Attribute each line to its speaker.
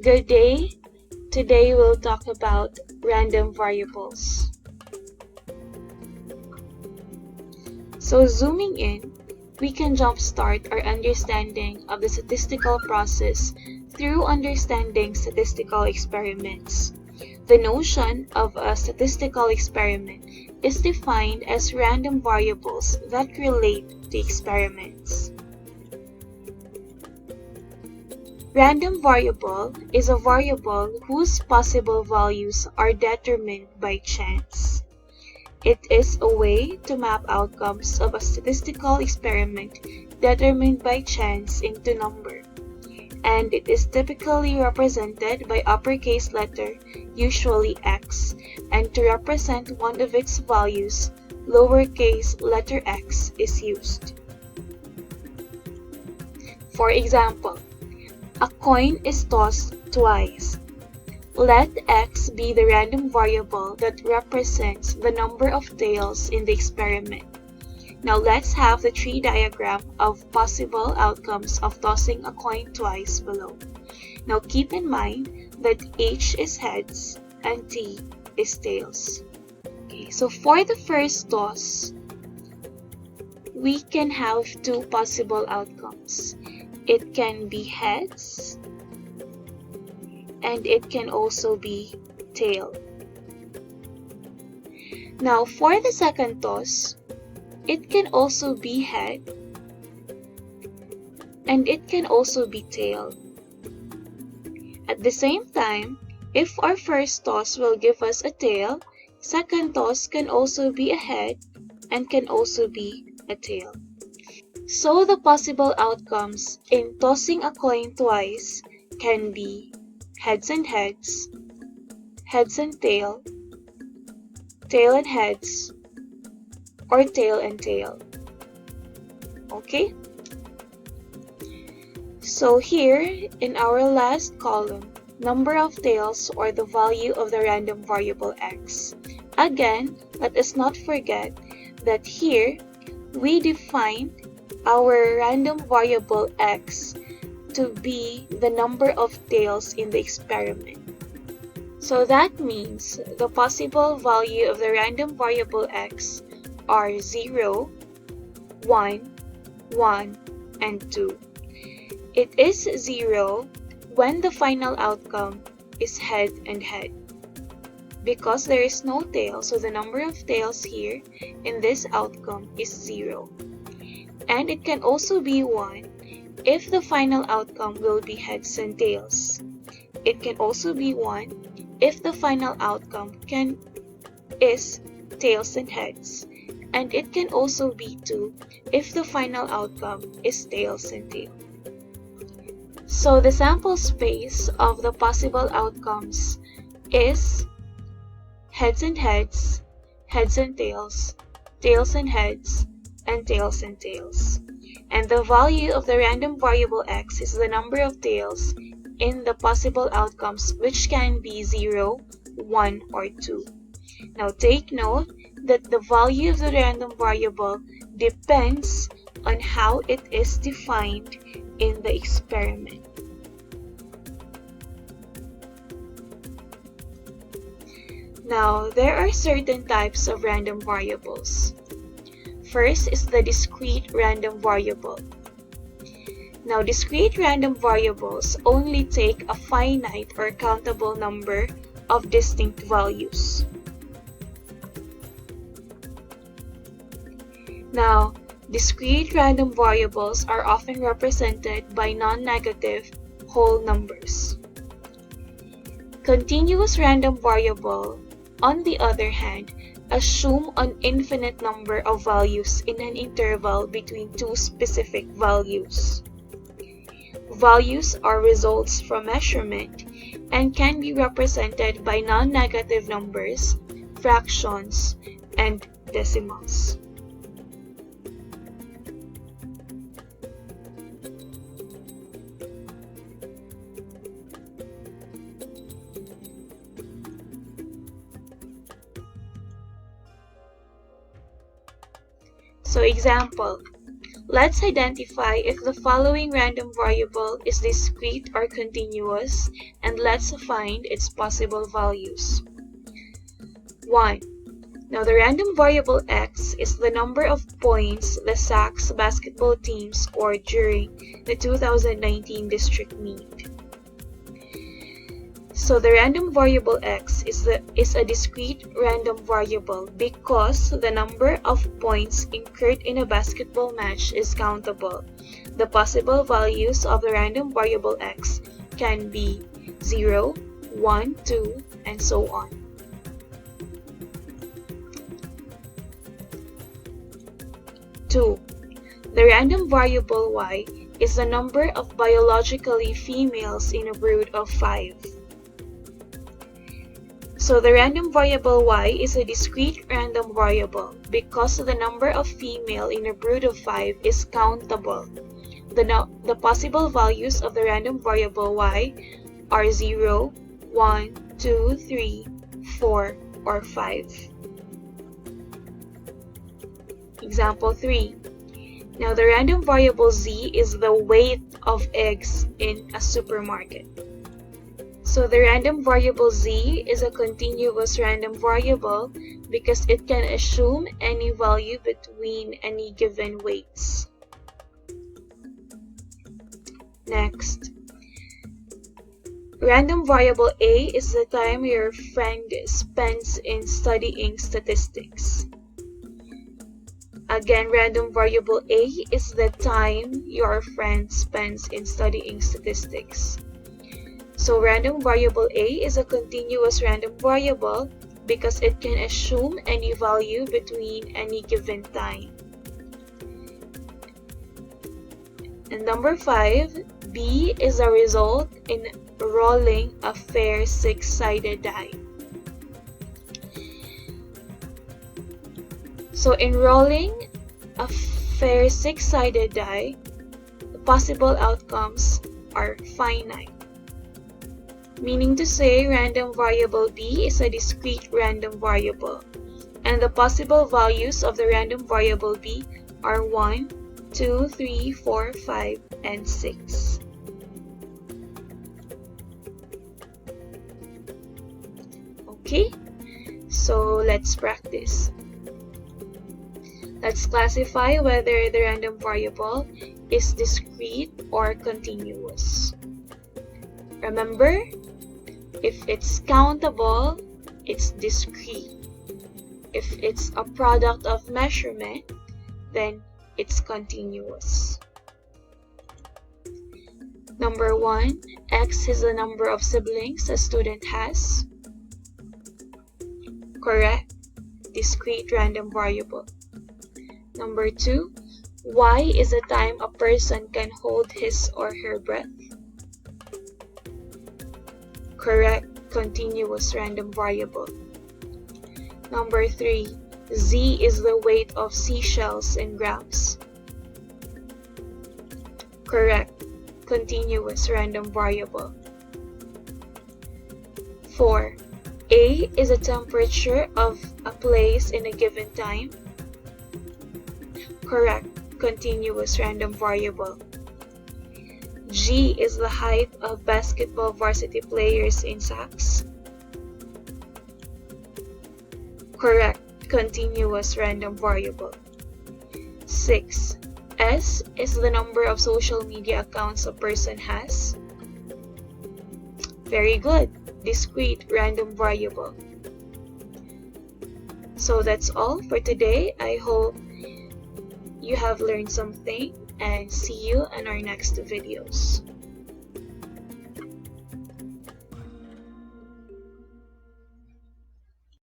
Speaker 1: Good day. Today we'll talk about random variables. So zooming in, we can jumpstart our understanding of the statistical process through understanding statistical experiments. The notion of a statistical experiment is defined as random variables that relate to experiments. Random variable is a variable whose possible values are determined by chance. It is a way to map outcomes of a statistical experiment determined by chance into number, and it is typically represented by uppercase letter, usually x, and to represent one of its values, lowercase letter x is used. For example, a coin is tossed twice. Let x be the random variable that represents the number of tails in the experiment. Now let's have the tree diagram of possible outcomes of tossing a coin twice below. Now keep in mind that H is heads and T is tails. Okay, so for the first toss, we can have two possible outcomes. It can be heads and it can also be tail. Now for the second toss, it can also be head and it can also be tail. At the same time, if our first toss will give us a tail, second toss can also be a head and can also be a tail. So the possible outcomes in tossing a coin twice can be heads and heads, heads and tail and heads, or tail and tail. Okay? So here in our last column, number of tails or the value of the random variable x. Again, let us not forget that here we defined our random variable x to be the number of tails in the experiment. So that means the possible value of the random variable x are 0, 1, 1, and 2. It is 0 when the final outcome is head and head. Because there is no tail, so the number of tails here in this outcome is 0. And it can also be 1 if the final outcome will be heads and tails. It can also be 1 if the final outcome is tails and heads. And it can also be 2 if the final outcome is tails and tail. So the sample space of the possible outcomes is heads and heads, heads and tails and heads, and tails and tails. And the value of the random variable x is the number of tails in the possible outcomes, which can be 0, 1, or 2. Now take note that the value of the random variable depends on how it is defined in the experiment. Now, there are certain types of random variables. First is the discrete random variable. Now, discrete random variables only take a finite or countable number of distinct values. Now, discrete random variables are often represented by non-negative whole numbers. Continuous random variable, on the other hand, assume an infinite number of values in an interval between two specific values. Values are results from measurement and can be represented by non-negative numbers, fractions, and decimals. So example, Let's identify if the following random variable is discrete or continuous, and let's find its possible values. 1. Now the random variable x is the number of points the Sacs basketball team scored during the 2019 district meet. So the random variable x is a discrete random variable because the number of points incurred in a basketball match is countable. The possible values of the random variable x can be 0, 1, 2, and so on. Two, the random variable y is the number of biologically females in a brood of 5. So the random variable y is a discrete random variable because the number of female in a brood of 5 is countable. The possible values of the random variable y are 0, 1, 2, 3, 4, or 5. Example 3. Now the random variable z is the weight of eggs in a supermarket. So the random variable z is a continuous random variable because it can assume any value between any given weights. Next, random variable a is the time your friend spends in studying statistics. Again, random variable a is the time your friend spends in studying statistics. So random variable a is a continuous random variable because it can assume any value between any given time. And number 5, B is a result in rolling a fair 6-sided die. So in rolling a fair 6-sided die, the possible outcomes are finite. Meaning to say, random variable b is a discrete random variable, and the possible values of the random variable b are 1, 2, 3, 4, 5, and 6. Okay, so let's practice. Let's classify whether the random variable is discrete or continuous. Remember, if it's countable, it's discrete. If it's a product of measurement, then it's continuous. Number 1, x is the number of siblings a student has. Correct. Discrete random variable. Number 2, y is the time a person can hold his or her breath. Correct. Continuous random variable. Number 3, z is the weight of seashells in grams. Correct. Continuous random variable. 4, a is the temperature of a place in a given time. Correct. Continuous random variable. G is the height of basketball varsity players in Sacs. Correct. Continuous random variable. 6. S is the number of social media accounts a person has. Very good. Discrete random variable. So that's all for today. I hope you have learned something, and see you in our next videos.